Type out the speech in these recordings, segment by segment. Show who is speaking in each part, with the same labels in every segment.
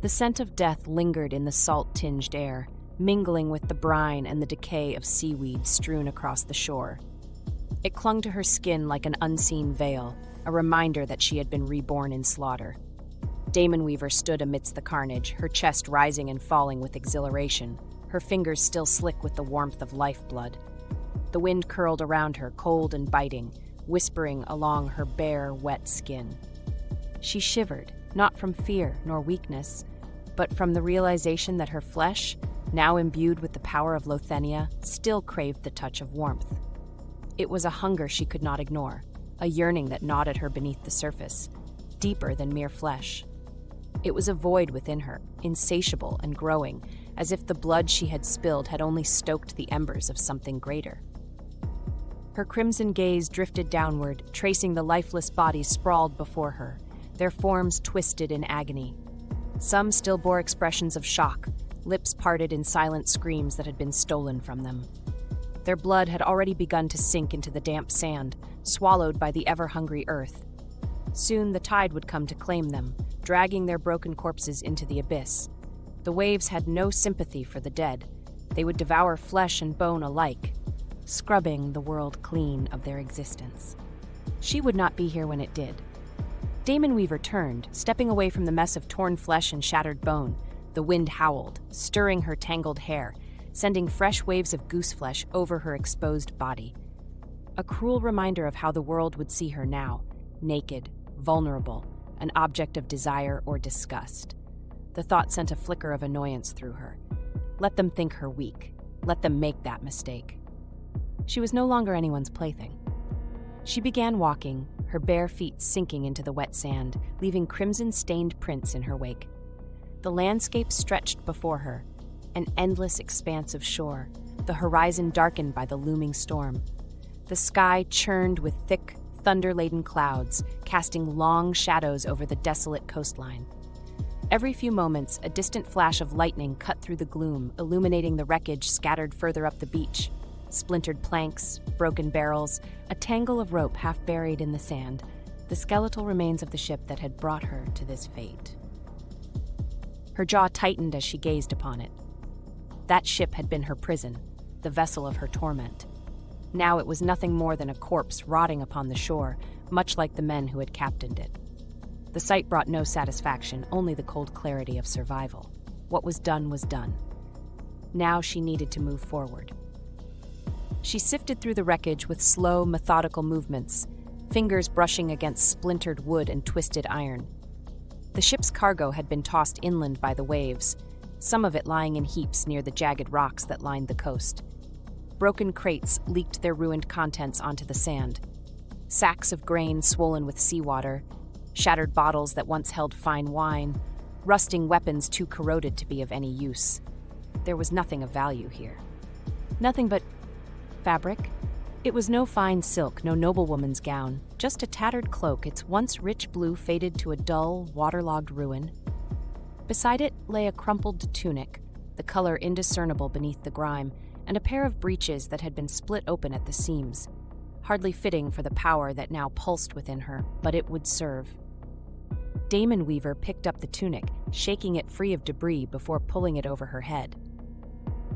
Speaker 1: The scent of death lingered in the salt-tinged air, mingling with the brine and the decay of seaweed strewn across the shore. It clung to her skin like an unseen veil, a reminder that she had been reborn in slaughter. Daemonweaver stood amidst the carnage, her chest rising and falling with exhilaration, her fingers still slick with the warmth of lifeblood. The wind curled around her, cold and biting, whispering along her bare, wet skin. She shivered, not from fear nor weakness, but from the realization that her flesh, now imbued with the power of Lothenia, still craved the touch of warmth. It was a hunger she could not ignore, a yearning that gnawed at her beneath the surface, deeper than mere flesh. It was a void within her, insatiable and growing, as if the blood she had spilled had only stoked the embers of something greater. Her crimson gaze drifted downward, tracing the lifeless bodies sprawled before her, their forms twisted in agony. Some still bore expressions of shock, lips parted in silent screams that had been stolen from them. Their blood had already begun to sink into the damp sand, swallowed by the ever-hungry earth. Soon the tide would come to claim them, dragging their broken corpses into the abyss. The waves had no sympathy for the dead. They would devour flesh and bone alike, scrubbing the world clean of their existence. She would not be here when it did. Daemonweaver turned, stepping away from the mess of torn flesh and shattered bone. The wind howled, stirring her tangled hair, sending fresh waves of gooseflesh over her exposed body. A cruel reminder of how the world would see her now, naked, vulnerable, an object of desire or disgust. The thought sent a flicker of annoyance through her. Let them think her weak. Let them make that mistake. She was no longer anyone's plaything. She began walking, her bare feet sinking into the wet sand, leaving crimson-stained prints in her wake. The landscape stretched before her, an endless expanse of shore, the horizon darkened by the looming storm. The sky churned with thick, thunder-laden clouds, casting long shadows over the desolate coastline. Every few moments, a distant flash of lightning cut through the gloom, illuminating the wreckage scattered further up the beach. Splintered planks, broken barrels, a tangle of rope half buried in the sand, the skeletal remains of the ship that had brought her to this fate. Her jaw tightened as she gazed upon it. That ship had been her prison, the vessel of her torment. Now it was nothing more than a corpse rotting upon the shore, much like the men who had captained it. The sight brought no satisfaction, only the cold clarity of survival. What was done was done. Now she needed to move forward. She sifted through the wreckage with slow, methodical movements, fingers brushing against splintered wood and twisted iron. The ship's cargo had been tossed inland by the waves, some of it lying in heaps near the jagged rocks that lined the coast. Broken crates leaked their ruined contents onto the sand. Sacks of grain swollen with seawater, shattered bottles that once held fine wine, rusting weapons too corroded to be of any use. There was nothing of value here. Nothing but fabric. It was no fine silk, no noblewoman's gown, just a tattered cloak, its once rich blue faded to a dull, waterlogged ruin. Beside it lay a crumpled tunic, the color indiscernible beneath the grime, and a pair of breeches that had been split open at the seams, hardly fitting for the power that now pulsed within her, but it would serve. Daemonweaver picked up the tunic, shaking it free of debris before pulling it over her head.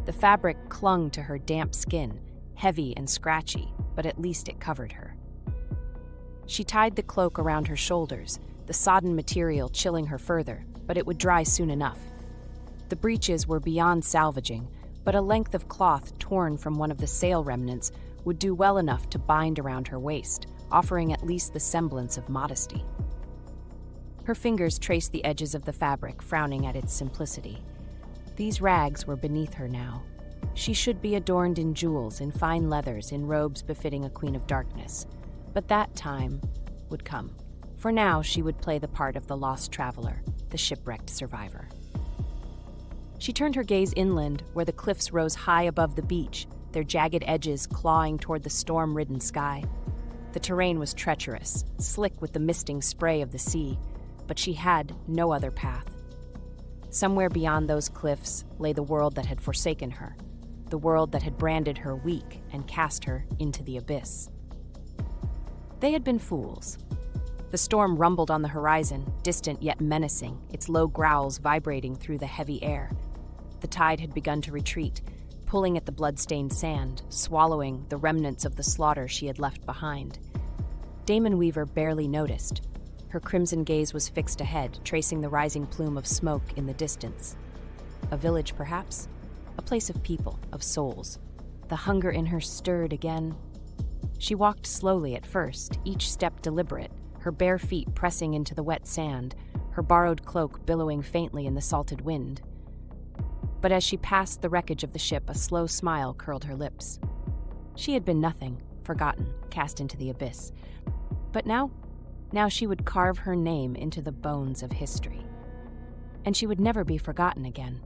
Speaker 1: The fabric clung to her damp skin, heavy and scratchy, but at least it covered her. She tied the cloak around her shoulders, the sodden material chilling her further, but it would dry soon enough. The breeches were beyond salvaging, but a length of cloth torn from one of the sail remnants would do well enough to bind around her waist, offering at least the semblance of modesty. Her fingers traced the edges of the fabric, frowning at its simplicity. These rags were beneath her now. She should be adorned in jewels, in fine leathers, in robes befitting a queen of darkness. But that time would come. For now, she would play the part of the lost traveler, the shipwrecked survivor. She turned her gaze inland, where the cliffs rose high above the beach, their jagged edges clawing toward the storm-ridden sky. The terrain was treacherous, slick with the misting spray of the sea, but she had no other path. Somewhere beyond those cliffs lay the world that had forsaken her, the world that had branded her weak and cast her into the abyss. They had been fools. The storm rumbled on the horizon, distant yet menacing, its low growls vibrating through the heavy air. The tide had begun to retreat, pulling at the bloodstained sand, swallowing the remnants of the slaughter she had left behind. Daemonweaver barely noticed. Her crimson gaze was fixed ahead, tracing the rising plume of smoke in the distance. A village, perhaps? A place of people, of souls. The hunger in her stirred again. She walked slowly at first, each step deliberate, her bare feet pressing into the wet sand, her borrowed cloak billowing faintly in the salted wind. But as she passed the wreckage of the ship, a slow smile curled her lips. She had been nothing, forgotten, cast into the abyss. But now she would carve her name into the bones of history. And she would never be forgotten again.